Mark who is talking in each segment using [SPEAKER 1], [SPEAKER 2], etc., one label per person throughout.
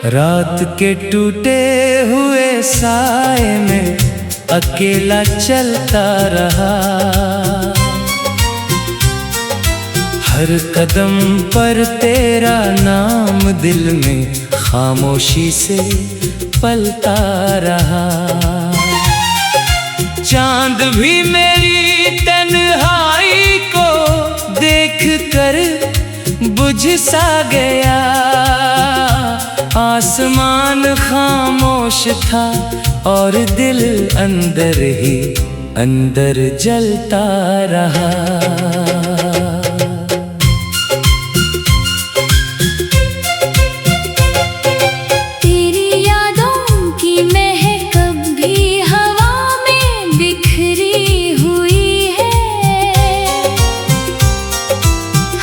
[SPEAKER 1] रात के टूटे हुए साए में अकेला चलता रहा। हर कदम पर तेरा नाम दिल में खामोशी से पलता रहा। चांद भी मेरी तन्हाई को देख कर बुझ सा गया। आसमान खामोश था और दिल अंदर ही अंदर जलता रहा।
[SPEAKER 2] तेरी यादों की महक अब भी हवा में बिखरी हुई है।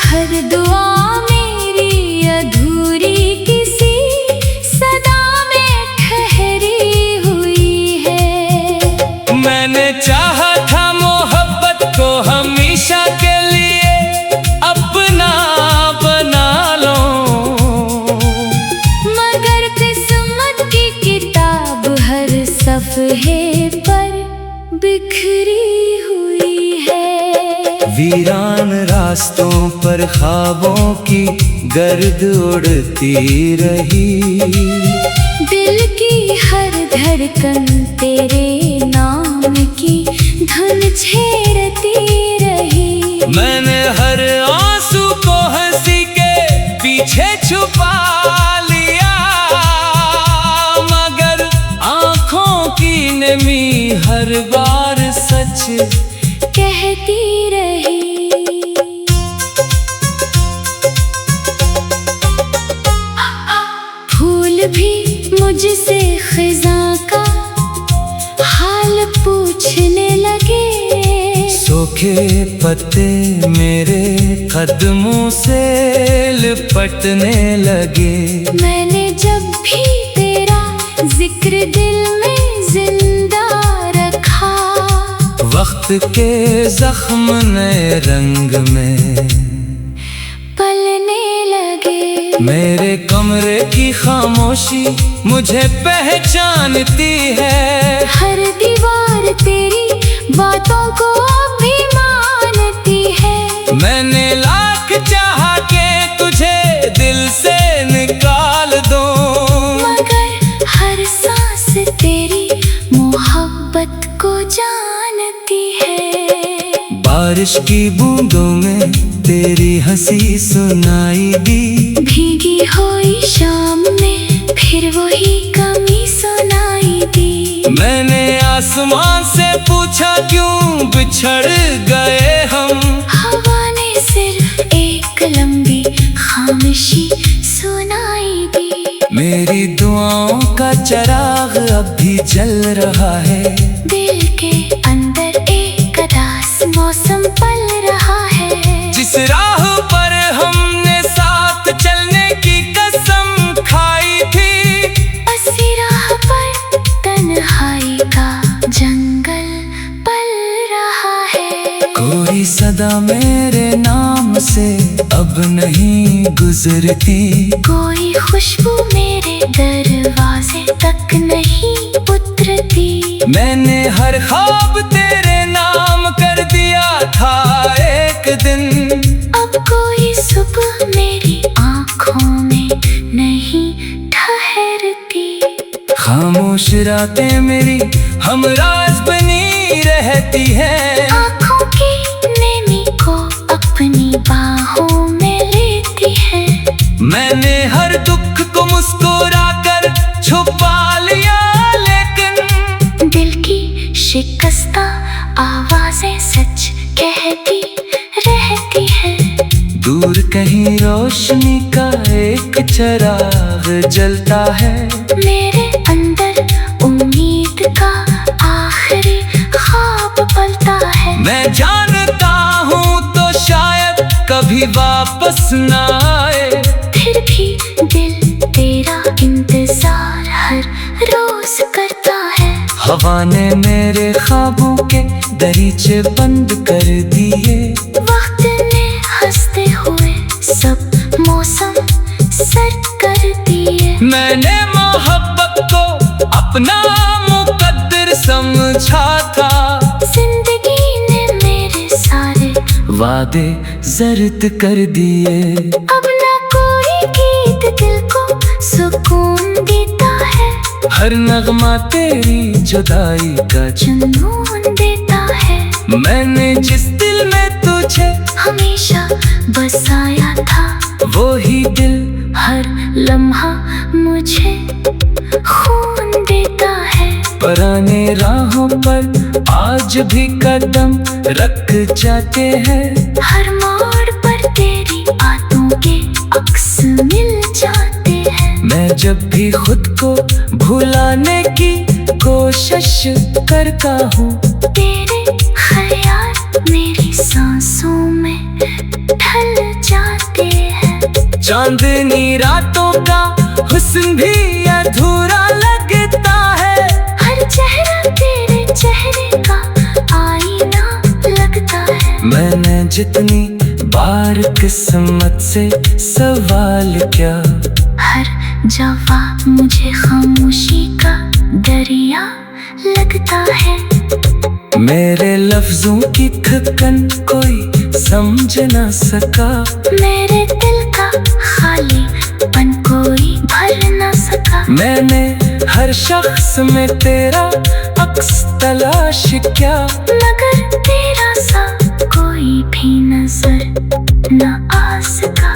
[SPEAKER 2] हर दुआ मेरी अधूरी किसी सदा में ठहरी हुई है।
[SPEAKER 1] मैंने चाहा था मोहब्बत को हमेशा के लिए अपना बना लो,
[SPEAKER 2] मगर किस्मत की किताब हर सफ़हे पर बिखरी हुई है।
[SPEAKER 1] वीरान रास्तों पर ख्वाबों की गर्द उड़ती रही।
[SPEAKER 2] दिल की हर धड़कन तेरे नाम की धुन छेड़ती रही।
[SPEAKER 1] मैंने हर आंसू को हंसी के पीछे छुपा लिया, मगर आंखों की नमी हर बार सच
[SPEAKER 2] कहती रही। फूल भी मुझसे खिज़ां का हाल पूछने लगे।
[SPEAKER 1] सूखे पत्ते मेरे कदमों से लिपटने लगे।
[SPEAKER 2] मैंने जब भी तेरा जिक्र दिल में जिंदा रखा,
[SPEAKER 1] वक्त के जख्म नए रंग में
[SPEAKER 2] पलने लगे।
[SPEAKER 1] मेरे कमरे की खामोशी मुझे पहचानती है।
[SPEAKER 2] हर दीवार तेरी बातों को भी मानती है।
[SPEAKER 1] मैंने लाख चाहा के तुझे दिल से निकाल दूं,
[SPEAKER 2] मगर हर सांस तेरी मोहब्बत को जानती है।
[SPEAKER 1] बारिश की बूंदों में तेरी हंसी सुनाई दी।
[SPEAKER 2] भीगी हुई शाम में फिर वही कमी सुनाई दी।
[SPEAKER 1] मैंने आसमान से पूछा क्यों बिछड़ गए हम।
[SPEAKER 2] हवा ने सिर्फ एक लंबी खामोशी सुनाई दी।
[SPEAKER 1] मेरी दुआओं का चिराग अब भी जल रहा है।
[SPEAKER 2] दिल के अंदर एक अदास मौसम पल रहा है।
[SPEAKER 1] जिस राह पर हमने साथ चलने की कसम खाई थी,
[SPEAKER 2] उसी राह पर तन्हाई का जंगल पल रहा है।
[SPEAKER 1] कोई सदा मेरे नाम से अब नहीं गुजरती।
[SPEAKER 2] कोई खुशबू मेरे दरवाजे तक नहीं उतरती।
[SPEAKER 1] मैंने हर ख्वाब तेरे नाम कर दिया था एक दिन।
[SPEAKER 2] अब कोई सुबह मेरी आँखों में नहीं ठहरती।
[SPEAKER 1] खामोश रातें मेरी हमराज बनी रहती है।
[SPEAKER 2] आँखों की नेमी को अपनी बाहों में लेती है।
[SPEAKER 1] मैंने हर दुख को मुस्कुरा कर छुपा लिया, लेकिन
[SPEAKER 2] दिल की शिकस्ता आवाजें सच कहती रहती है।
[SPEAKER 1] दूर कहीं रोशनी का एक चिराग जलता है।
[SPEAKER 2] मेरे अंदर उम्मीद का आखिरी ख्वाब पलता है।
[SPEAKER 1] मैं जानता हूँ तो शायद कभी वापस न आए,
[SPEAKER 2] फिर भी दिल तेरा इंतजार हर रोज करता है।
[SPEAKER 1] हवा ने मेरे ख्वाबों के दरीचे बंद कर दिए।
[SPEAKER 2] वक्त ने हंसते हुए सब मौसम सर कर करती है।
[SPEAKER 1] मैंने मोहब्बत को अपना मुकद्दर समझा था।
[SPEAKER 2] जिंदगी ने मेरे सारे
[SPEAKER 1] वादे ज़र्द कर दिए।
[SPEAKER 2] अब ना कोई गीत दिल को सुकून देता है।
[SPEAKER 1] हर नगमा तेरी जुदाई का
[SPEAKER 2] जुनून देता है।
[SPEAKER 1] मैंने जिस दिल में तुझे
[SPEAKER 2] हमेशा बसाया था,
[SPEAKER 1] वो ही दिल
[SPEAKER 2] हर लम्हा मुझे खून देता है।
[SPEAKER 1] पुराने राहों पर आज भी कदम रख जाते हैं।
[SPEAKER 2] हर मोड़ पर तेरी बातों के अक्स मिल जाते हैं।
[SPEAKER 1] मैं जब भी खुद को भुलाने की कोशिश करता हूँ,
[SPEAKER 2] तेरे ख्याल मेरी सांसों में ढल जाते हैं।
[SPEAKER 1] चांदनी रातों का हुस्न भी अधूरा लगता है।
[SPEAKER 2] हर चेहरा तेरे चेहरे का आईना लगता है।
[SPEAKER 1] मैंने जितनी बार किस्मत से सवाल किया,
[SPEAKER 2] हर जवाब मुझे खामोशी का दरिया लगता है।
[SPEAKER 1] मेरे लफ्जों की थकन कोई समझ ना सका।
[SPEAKER 2] मेरे दिल का खालीपन कोई भर ना सका।
[SPEAKER 1] मैंने हर शख्स में तेरा अक्स तलाश किया,
[SPEAKER 2] मगर तेरा सा कोई भी नजर न आ सका।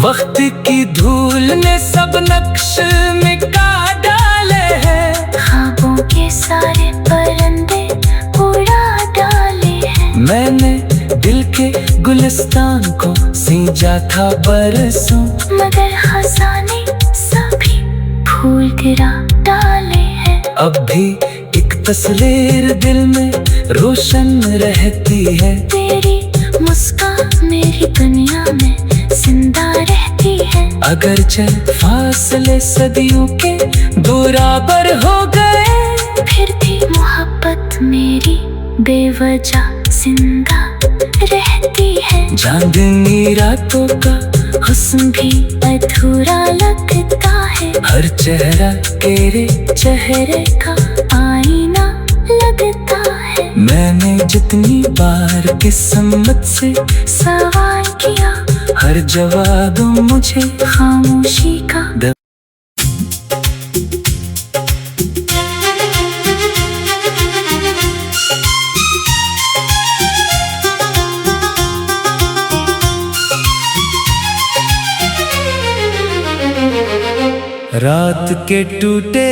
[SPEAKER 1] वक्त की धूल ने सब नक्श मिटा डाले हैं।
[SPEAKER 2] ख्वाबों के सारे परिंदे उड़ा डाले हैं।
[SPEAKER 1] मैंने दिल के गुलिस्तान को सींचा था बरसों,
[SPEAKER 2] मगर खजाने सभी फूल गिरा डाले हैं।
[SPEAKER 1] अब भी एक तस्वीर दिल में रोशन रहती है।
[SPEAKER 2] तेरी मुस्कान मेरी दुनिया में जिंदा रहती है।
[SPEAKER 1] अगर चल फासले सदियों के बराबर हो गए,
[SPEAKER 2] फिर भी मोहब्बत मेरी बेवजह जिंदा रहती है।
[SPEAKER 1] चांदनी रातों का
[SPEAKER 2] हुस्न भी अधूरा लगता है।
[SPEAKER 1] हर चेहरा तेरे
[SPEAKER 2] चेहरे का आईना लगता है।
[SPEAKER 1] मैंने जितनी बार किस्मत से
[SPEAKER 2] सवाल किया,
[SPEAKER 1] हर जवाब मुझे
[SPEAKER 2] खामोशी का
[SPEAKER 1] रात के टूटे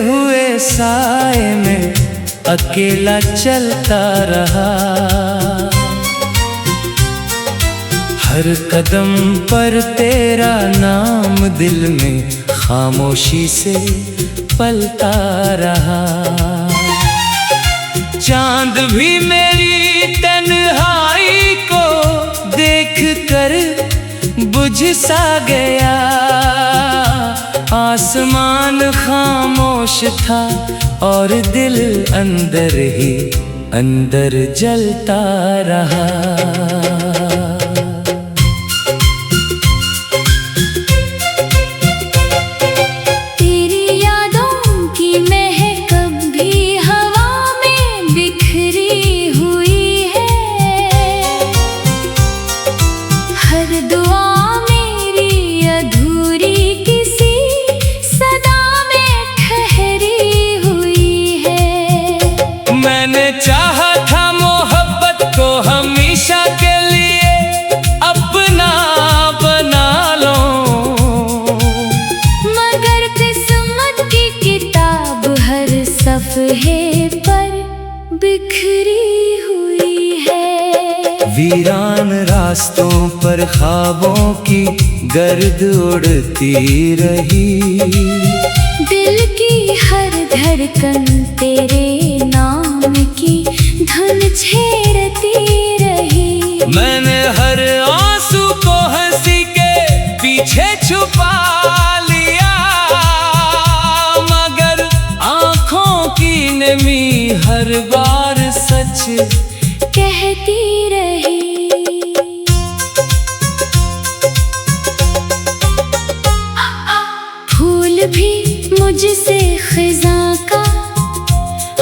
[SPEAKER 1] हुए साए में अकेला चलता रहा। हर कदम पर तेरा नाम दिल में खामोशी से पलता रहा। चांद भी मेरी तन्हाई को देख कर बुझ सा गया। आसमान खामोश था और दिल अंदर ही अंदर जलता रहा।
[SPEAKER 2] तेरी यादों की महक भी हवा में बिखरी हुई है। हर दुआ मेरी अधूरी किसी सदा में ठहरी हुई है।
[SPEAKER 1] मैंने चाहा था मोहब्बत को हमेशा के लिए अपना बना लो,
[SPEAKER 2] मगर किस्मत की किताब हर सफ़हे पर बिखरी हुई है।
[SPEAKER 1] वीरान रास्तों पर ख्वाबों की गर्द उड़ती रही।
[SPEAKER 2] दिल की हर धड़कन तेरे नाम की धुन छेड़ती रही।
[SPEAKER 1] मैंने हर आंसू को हंसी के पीछे छुपा लिया, मगर आंखों की नमी हर बार सच
[SPEAKER 2] कहती रही। फूल भी मुझसे खिज़ां का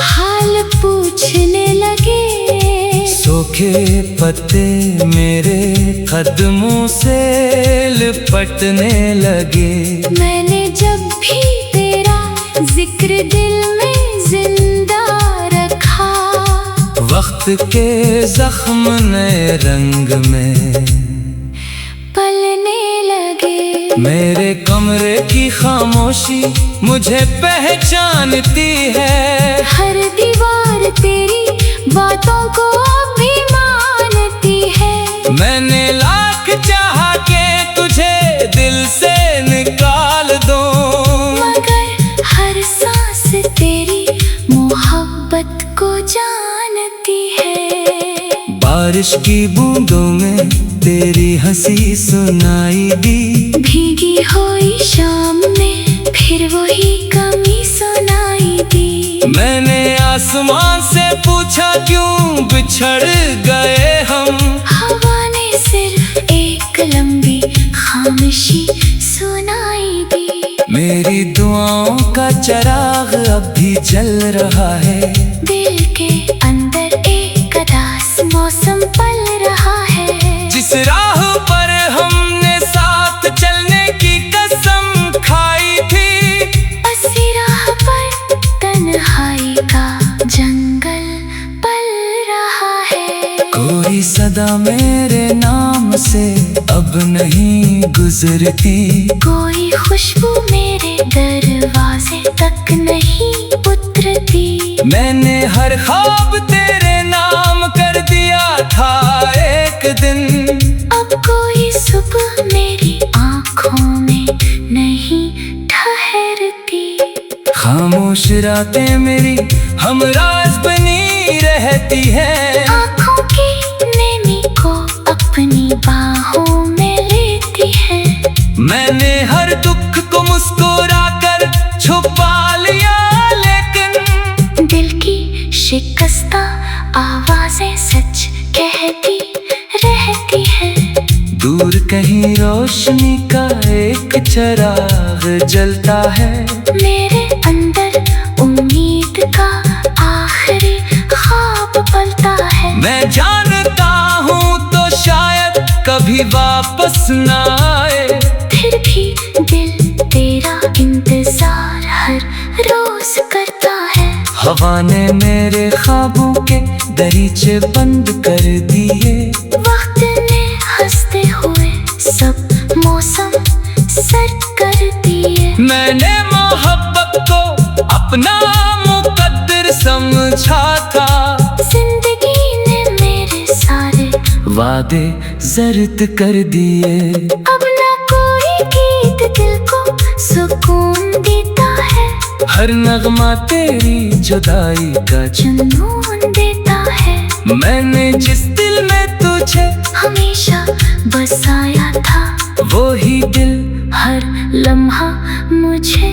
[SPEAKER 2] हाल पूछने लगे।
[SPEAKER 1] सूखे पत्ते मेरे कदमों से लिपटने लगे।
[SPEAKER 2] मैंने जब भी तेरा जिक्र दिल में जिंदा रखा,
[SPEAKER 1] वक्त के जख्म नए रंग में
[SPEAKER 2] पलने लगे।
[SPEAKER 1] मेरे कमरे की खामोशी मुझे पहचानती है।
[SPEAKER 2] हर दीवार तेरी बातों को भी मानती है।
[SPEAKER 1] मैंने लाख चाहा के तुझे दिल से निकाल दूं,
[SPEAKER 2] मगर हर सांस तेरी मोहब्बत को जानती है।
[SPEAKER 1] बारिश की बूंदों में तेरी हंसी सुनाई दी।
[SPEAKER 2] भीगी हुई शाम में फिर वही कमी सुनाई दी।
[SPEAKER 1] मैंने आसमान से पूछा क्यों बिछड़ गए हम।
[SPEAKER 2] हवा ने सिर्फ एक लंबी खामोशी सुनाई दी।
[SPEAKER 1] मेरी दुआओं का चिराग अब भी जल रहा है।
[SPEAKER 2] दिल के अंदर एक अदास मौसम पल रहा है।
[SPEAKER 1] जिस राह पर हमने साथ चलने की कसम खाई थी,
[SPEAKER 2] उसी राह पर तन्हाई का जंगल पल रहा है।
[SPEAKER 1] कोई सदा मेरे नाम से अब नहीं गुजरती।
[SPEAKER 2] कोई खुशबू मेरे दरवाजे तक नहीं उतरती।
[SPEAKER 1] मैंने हर ख्वाब तेरे नाम कर दिया था एक दिन।
[SPEAKER 2] अब कोई सुबह मेरी आँखों में नहीं ठहरती।
[SPEAKER 1] खामोश रातें मेरी हमराज बनी रहती है।
[SPEAKER 2] आँखों की नमी को अपनी बाहों में लेती है।
[SPEAKER 1] मैंने हर दुख को मुस्कुरा कर छुपा लिया, लेकिन
[SPEAKER 2] दिल की शिकस्ता आवाजें सच कहती रहती है।
[SPEAKER 1] दूर कहीं रोशनी का एक चिराग जलता है।
[SPEAKER 2] मेरे अंदर उम्मीद का आखिरी ख्वाब पलता है।
[SPEAKER 1] मैं जानता हूँ तो शायद कभी वापस न आए,
[SPEAKER 2] फिर भी दिल तेरा इंतजार हर रोज करता है।
[SPEAKER 1] हवा ने मेरे ख्वाबों के दरीचे बंद कर दिए।
[SPEAKER 2] वक्त ने हंसते हुए सब मौसम सर्द कर दिए।
[SPEAKER 1] मैंने मोहब्बत को अपना मुकद्दर समझा था।
[SPEAKER 2] जिंदगी ने मेरे सारे
[SPEAKER 1] वादे जर्द कर दिए।
[SPEAKER 2] अब ना कोई गीत दिल को सुकून देता है।
[SPEAKER 1] हर नगमा तेरी जुदाई का
[SPEAKER 2] जुनून देता है।
[SPEAKER 1] मैंने जिस दिल में तुझे
[SPEAKER 2] हमेशा बसाया था,
[SPEAKER 1] वो ही दिल
[SPEAKER 2] हर लम्हा मुझे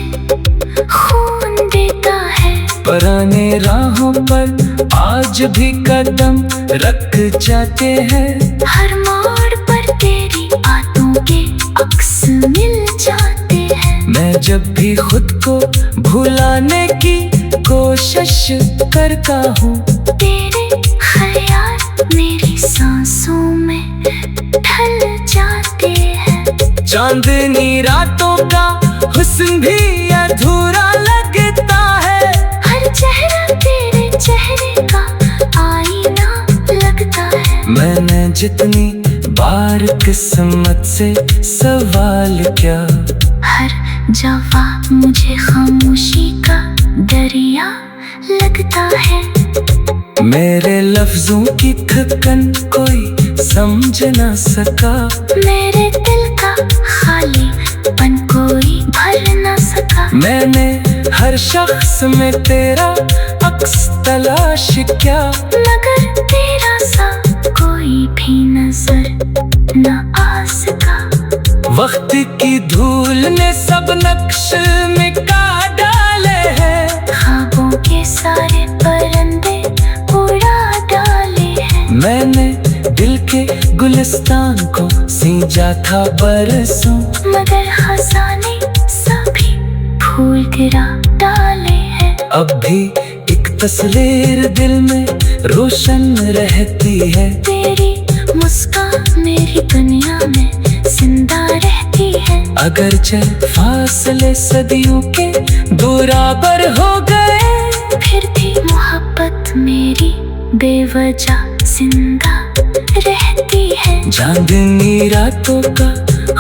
[SPEAKER 2] खून देता है।
[SPEAKER 1] पुराने राहों पर आज भी कदम रख जाते हैं।
[SPEAKER 2] हर मोड़ पर तेरी बातों के अक्स मिल जाते हैं।
[SPEAKER 1] मैं जब भी खुद को भुलाने की कोशिश करता हूँ,
[SPEAKER 2] तेरे ख्याल मेरी सांसों में ढल जाते हैं।
[SPEAKER 1] चांदनी रातों का हुस्न भी अधूरा लगता है।
[SPEAKER 2] हर चेहरा तेरे चेहरे का आईना लगता है।
[SPEAKER 1] मैंने जितनी बार किस्मत से सवाल किया,
[SPEAKER 2] हर जवाब मुझे खामोशी का दरिया लगता है।
[SPEAKER 1] मेरे लफ्जों की थकन कोई समझ न सका।
[SPEAKER 2] मेरे दिल का खालीपन कोई भर न सका।
[SPEAKER 1] मैंने हर शख्स में तेरा अक्स तलाश किया,
[SPEAKER 2] मगर तेरा सा कोई भी नजर न आ सका।
[SPEAKER 1] वक्त की धूल ने सब नक्श मिटा डाले हैं।
[SPEAKER 2] ख्वाबों के सारे परिंदे उड़ा डाले हैं।
[SPEAKER 1] मैंने दिल के गुलिस्तान को सींचा था बरसों,
[SPEAKER 2] मगर खजाने सभी गिरा डाले हैं।
[SPEAKER 1] अब भी एक तस्वीर दिल में रोशन रहती है।
[SPEAKER 2] तेरी मुस्कान मेरी दुनिया में जिंदा रहती है।
[SPEAKER 1] अगर चल फासले सदियों के बराबर हो गए,
[SPEAKER 2] फिर भी मोहब्बत मेरी बेवजह जिंदा रहती है।
[SPEAKER 1] चांदनी रातों का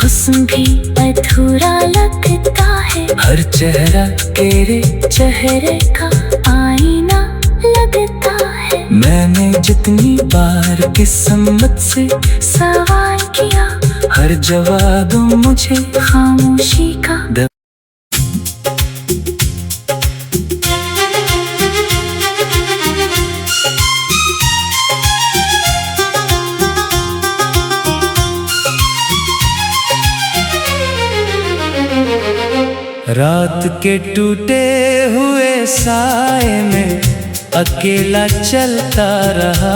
[SPEAKER 2] हुस्न भी अधूरा लगता है।
[SPEAKER 1] हर चेहरा तेरे
[SPEAKER 2] चेहरे का आईना लगता है।
[SPEAKER 1] मैंने जितनी बार किस्मत से
[SPEAKER 2] सवाल किया,
[SPEAKER 1] हर जवाब मुझे
[SPEAKER 2] खामोशी का
[SPEAKER 1] रात के टूटे हुए साए में अकेला चलता रहा।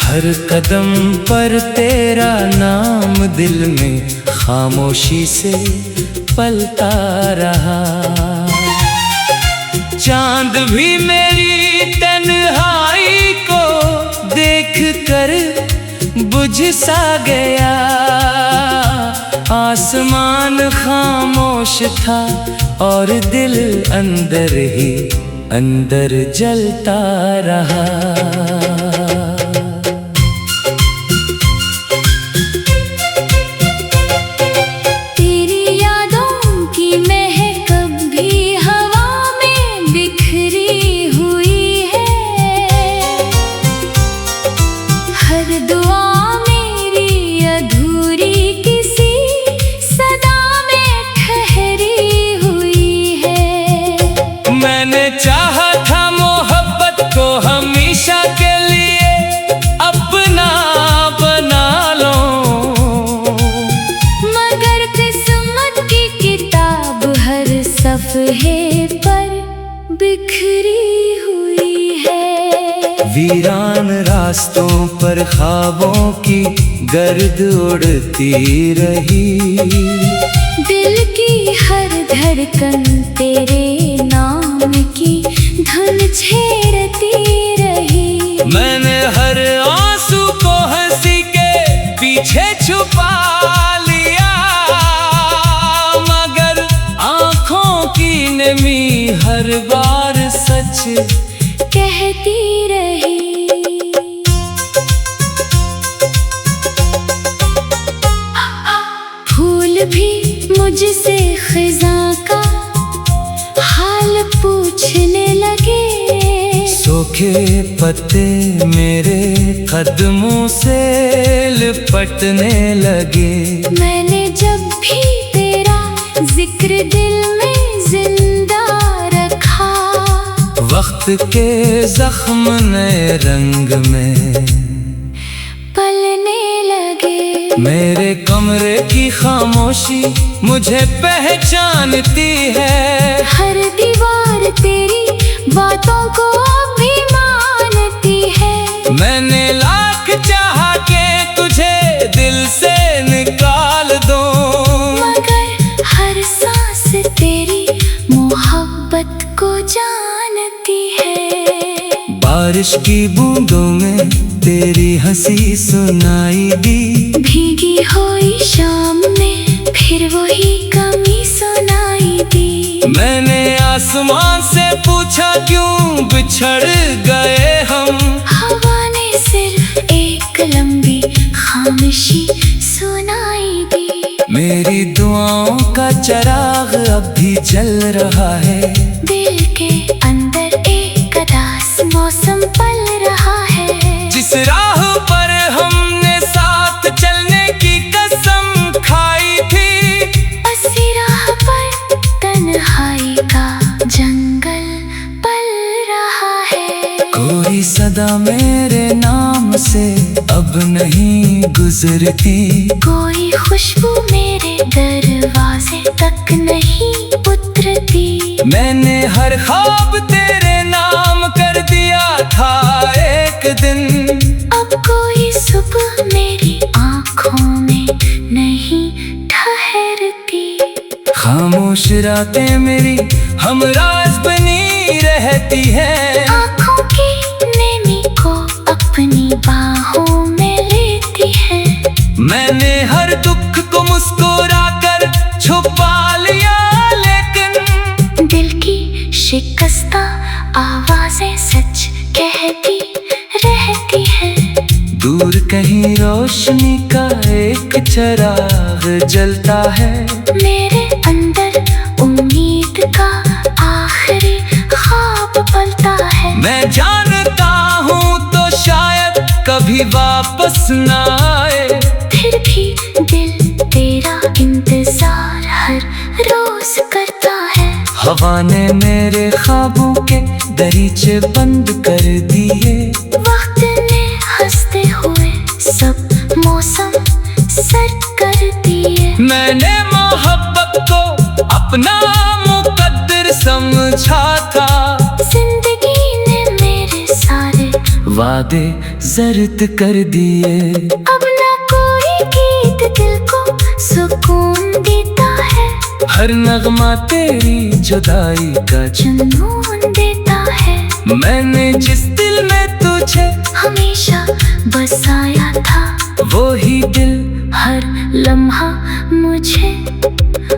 [SPEAKER 1] हर कदम पर तेरा नाम दिल में खामोशी से पलता रहा। चांद भी मेरी तन्हाई को देख कर बुझ सा गया। आसमान खामोश था और दिल अंदर ही अंदर जलता रहा।
[SPEAKER 2] तेरी यादों की महक भी हवा में बिखरी हुई है। हर दुआ मेरी अधूरी किसी सदा में ठहरी हुई है।
[SPEAKER 1] मैंने चाहा था मोहब्बत को हमेशा के लिए अपना बना लो,
[SPEAKER 2] मगर किस्मत की किताब हर सफ़हे पर बिखरी हुई है।
[SPEAKER 1] वीरान रास्तों पर ख्वाबों की गर्द उड़ती रही।
[SPEAKER 2] दिल की हर धड़कन तेरे नाम की धुन छेड़ती रही।
[SPEAKER 1] मैंने हर आंसू को हंसी के पीछे छुपा लिया, मगर आंखों की नमी हर बार सच
[SPEAKER 2] कहती रही। फूल भी मुझसे खिज़ां का हाल पूछने लगे।
[SPEAKER 1] सूखे पत्ते मेरे कदमों से लिपटने लगे।
[SPEAKER 2] मैंने जब भी तेरा जिक्र दिल में जिंदा रखा,
[SPEAKER 1] वक्त के जख्म नए रंग में
[SPEAKER 2] पलने लगे।
[SPEAKER 1] मेरे कमरे की खामोशी मुझे पहचानती है।
[SPEAKER 2] हर दीवार तेरी बातों को भी मानती है।
[SPEAKER 1] मैंने लाख चाहा के तुझे दिल से निकाल दूं,
[SPEAKER 2] मगर हर सांस तेरी मोहब्बत को जानती है।
[SPEAKER 1] बारिश की बूंदों में तेरी हंसी सुनाई दी।
[SPEAKER 2] भीगी हुई शाम में फिर वही कमी सुनाई दी।
[SPEAKER 1] मैंने आसमान से पूछा क्यों बिछड़ गए हम।
[SPEAKER 2] हवा ने सिर्फ एक लंबी खामोशी सुनाई दी।
[SPEAKER 1] मेरी दुआओं का चिराग अब भी जल रहा है।
[SPEAKER 2] दिल के अंदर एक अदास मौसम पल रहा है।
[SPEAKER 1] जिस राह पर हमने साथ चलने की कसम खाई थी,
[SPEAKER 2] उसी राह पर तन्हाई का जंगल पल रहा है।
[SPEAKER 1] कोई सदा मेरे नाम से अब नहीं गुजरती।
[SPEAKER 2] कोई खुशबू मेरे दरवाजे तक नहीं उतरती।
[SPEAKER 1] मैंने हर ख्वाब तेरे नाम कर दिया था एक दिन।
[SPEAKER 2] अब कोई सुबह मेरी आँखों में नहीं ठहरती।
[SPEAKER 1] खामोश रातें मेरी हमराज बनी रहती है।
[SPEAKER 2] आँखों की नमी को अपनी बाहों में लेती है।
[SPEAKER 1] मैंने हर दुख को मुस्कुराकर छुपा लिया, लेकिन
[SPEAKER 2] दिल की शिकस्ता आवाजें सच कहती रहती है।
[SPEAKER 1] दूर कहीं रोशनी का एक चिराग जलता है।
[SPEAKER 2] मेरे अंदर उम्मीद का आखिरी ख्वाब पलता है।
[SPEAKER 1] मैं जानता हूँ तो शायद कभी वापस न आए,
[SPEAKER 2] फिर भी दिल तेरा इंतजार हर रोज करता है।
[SPEAKER 1] हवा ने मेरे ख्वाबों के दरीचे बंद कर दिए।
[SPEAKER 2] वक्त ने हंसते हुए सब मौसम सर कर दिए।
[SPEAKER 1] मैंने मोहब्बत को अपना मुकद्दर समझा था।
[SPEAKER 2] जिंदगी ने मेरे सारे
[SPEAKER 1] वादे जर्द कर दिए।
[SPEAKER 2] अब ना कोई गीत दिल को सुकून देता है।
[SPEAKER 1] हर नगमा तेरी जुदाई का
[SPEAKER 2] जुनून देता है।
[SPEAKER 1] मैंने जिस दिल में तुझे
[SPEAKER 2] हमेशा बसाया था,
[SPEAKER 1] वो ही दिल
[SPEAKER 2] हर लम्हा मुझे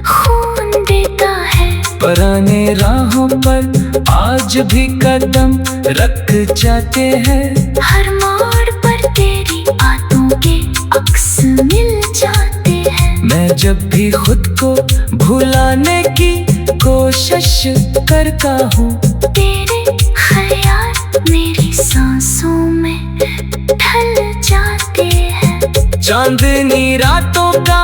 [SPEAKER 2] खून देता है।
[SPEAKER 1] पुराने राहों पर आज भी कदम रख जाते हैं।
[SPEAKER 2] हर मोड़ पर तेरी बातों के अक्स मिल जाते हैं।
[SPEAKER 1] मैं जब भी खुद को भुलाने की कोशिश करता हूँ,
[SPEAKER 2] तेरे ख्याल मेरी सांसों में ढल जाते हैं।
[SPEAKER 1] चांदनी रातों का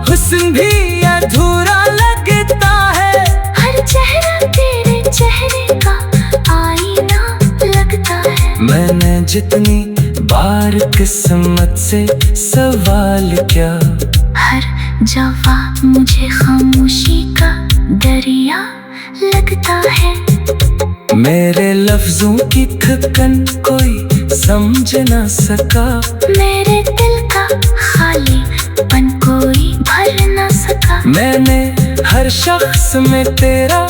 [SPEAKER 1] हुस्न भी अधूरा लगता है।
[SPEAKER 2] हर चेहरा तेरे चेहरे का आईना लगता है।
[SPEAKER 1] मैंने जितनी बार किस्मत से सवाल किया,
[SPEAKER 2] हर जवाब मुझे खामोशी का दरिया लगता है।
[SPEAKER 1] मेरे लफ्जों की थकन कोई समझ ना सका।
[SPEAKER 2] मेरे दिल का खालीपन कोई भर ना सका।
[SPEAKER 1] मैंने हर शख्स में तेरा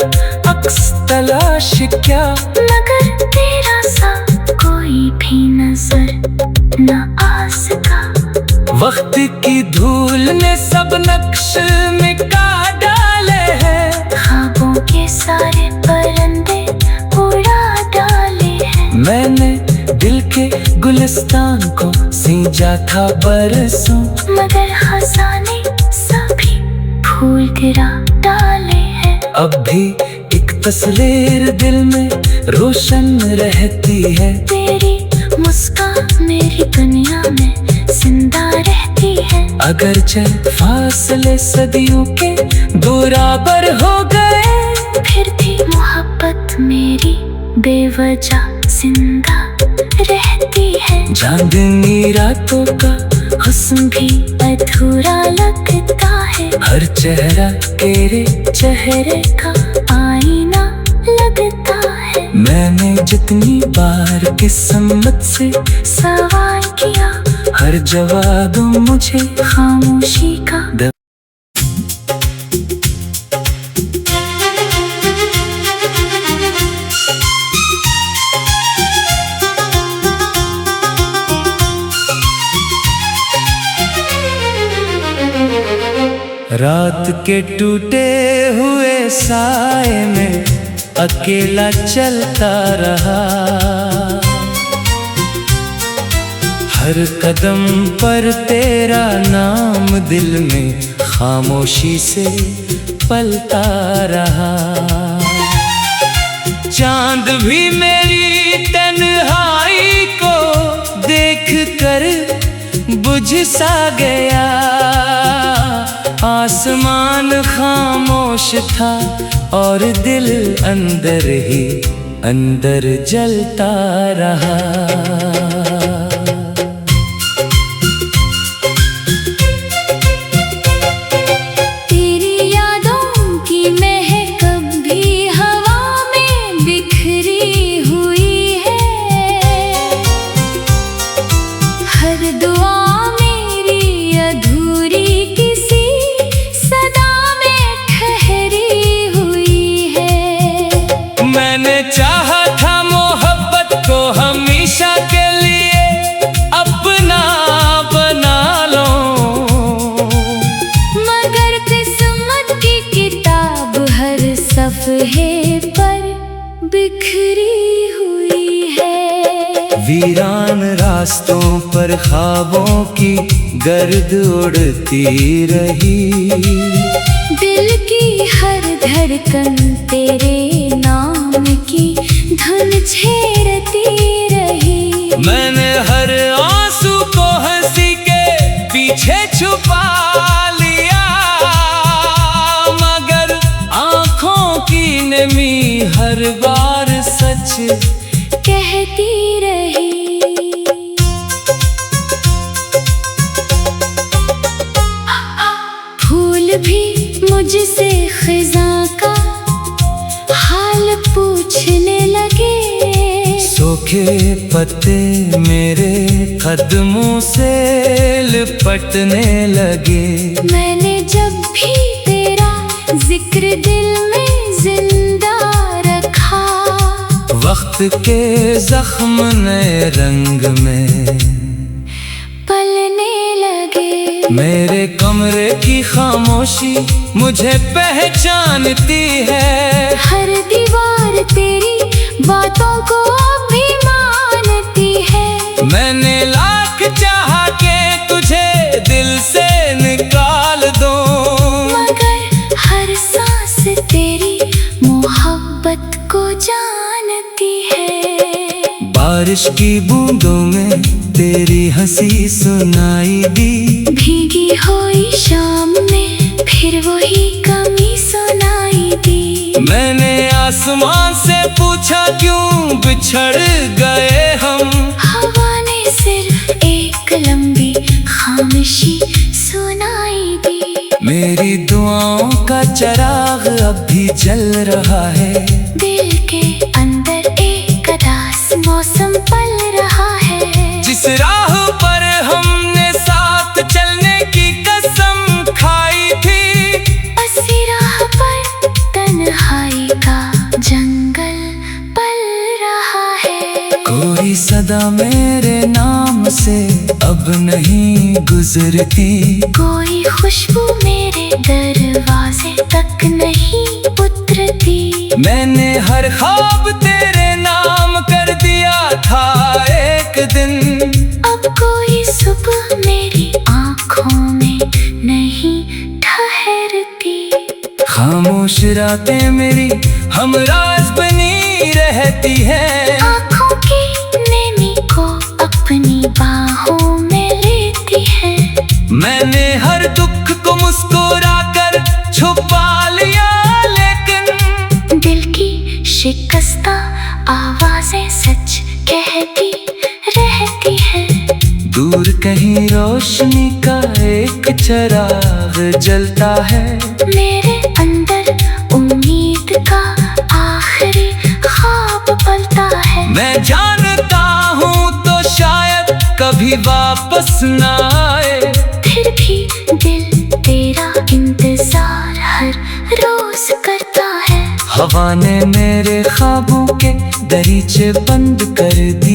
[SPEAKER 1] अक्स तलाश किया,
[SPEAKER 2] मगर तेरा सा कोई भी नजर न आ सका।
[SPEAKER 1] वक्त की धूल ने सब नक्श मिटा डाले हैं।
[SPEAKER 2] ख्वाबों के सारे परिंदे उड़ा डाले हैं।
[SPEAKER 1] मैंने दिल के गुलिस्तान को सींचा था बरसों,
[SPEAKER 2] मगर खजाने सभी फूल गिरा डाले हैं।
[SPEAKER 1] अब भी एक तस्वीर दिल में रोशन रहती है।
[SPEAKER 2] तेरी मुस्कान मेरी दुनिया में जिंदा रहती है।
[SPEAKER 1] अगर चल फासले सदियों के बराबर हो गए,
[SPEAKER 2] फिर भी मोहब्बत मेरी बेवजह जिंदा रहती है।
[SPEAKER 1] चांदनी रातों का
[SPEAKER 2] हुस्न भी अधूरा लगता है।
[SPEAKER 1] हर चेहरा
[SPEAKER 2] तेरे चेहरे का आईना लगता है।
[SPEAKER 1] मैंने जितनी बार किस्मत से
[SPEAKER 2] सवाल किया,
[SPEAKER 1] हर जवाब मुझे
[SPEAKER 2] खामोशी का
[SPEAKER 1] रात के टूटे हुए साए में अकेला चलता रहा। हर कदम पर तेरा नाम दिल में खामोशी से पलता रहा। चांद भी मेरी तन्हाई को देख कर बुझ सा गया। आसमान खामोश था और दिल अंदर ही अंदर जलता रहा।
[SPEAKER 2] दुआ मेरी अधूरी किसी सदा में ठहरी बिखरी हुई है।
[SPEAKER 1] वीरान रास्तों पर ख्वाबों की गर्द उड़ती रही।
[SPEAKER 2] दिल की हर धड़कन तेरे नाम की धुन छेड़ती रही।
[SPEAKER 1] मैंने हर आंसू को हंसी के पीछे छुपा लिया, मगर आंखों की नमी हर बार सच
[SPEAKER 2] कहती रही। फूल भी मुझसे खिज़ां का हाल पूछने लगे।
[SPEAKER 1] सूखे पत्ते मेरे कदमों से लिपटने लगे।
[SPEAKER 2] मैंने जब भी तेरा जिक्र दिल में जिंदा रखा,
[SPEAKER 1] वक्त के जख्म नए रंग में
[SPEAKER 2] पलने लगे।
[SPEAKER 1] मेरे कमरे की खामोशी मुझे पहचानती है।
[SPEAKER 2] हर दीवार तेरी बातों को भी मानती है।
[SPEAKER 1] मैंने लाख चाहा के तुझे दिल से निकाल दूं,
[SPEAKER 2] मगर हर सांस तेरी मोहब्बत को जानती है।
[SPEAKER 1] बारिश की बूंदों में तेरी हंसी सुनाई दी।
[SPEAKER 2] भीगी हुई शाम में फिर वही कमी सुनाई दी।
[SPEAKER 1] मैंने आसमान से पूछा क्यों बिछड़ गए हम।
[SPEAKER 2] हवा ने सिर्फ एक लंबी खामोशी सुनाई दी।
[SPEAKER 1] मेरी दुआओं का चिराग अब भी जल रहा है।
[SPEAKER 2] दिल के अंदर एक उदास मौसम पल रहा है।
[SPEAKER 1] जिस राह पर हमने साथ चलने की कसम खाई थी,
[SPEAKER 2] उसी राह पर तन्हाई का जंगल पल रहा है।
[SPEAKER 1] कोई सदा मेरे नाम से अब नहीं गुजरती।
[SPEAKER 2] कोई खुशबू मेरे दरवाजे तक नहीं उतरती।
[SPEAKER 1] मैंने हर ख्वाब तेरे नाम कर दिया था एक दिन।
[SPEAKER 2] अब कोई सुबह मेरी आँखों में नहीं ठहरती।
[SPEAKER 1] खामोश रातें मेरी हमराज बनी रहती है।
[SPEAKER 2] आँखों की नमी को अपनी बाहों में लेती है।
[SPEAKER 1] मैंने हर दुख को मुस्कुराकर छुपा लिया, लेकिन
[SPEAKER 2] दिल की शिकस्ता आवाजें सच कहती रहती है।
[SPEAKER 1] दूर कहीं रोशनी का एक चिराग जलता है।
[SPEAKER 2] मेरे अंदर उम्मीद का आखिरी ख्वाब पलता है।
[SPEAKER 1] मैं जानता हूँ तो शायद कभी वापस न आए,
[SPEAKER 2] फिर भी दिल तेरा इंतजार हर रोज करता है।
[SPEAKER 1] हवा ने मेरे ख्वाबों के दरीचे बंद कर दिए।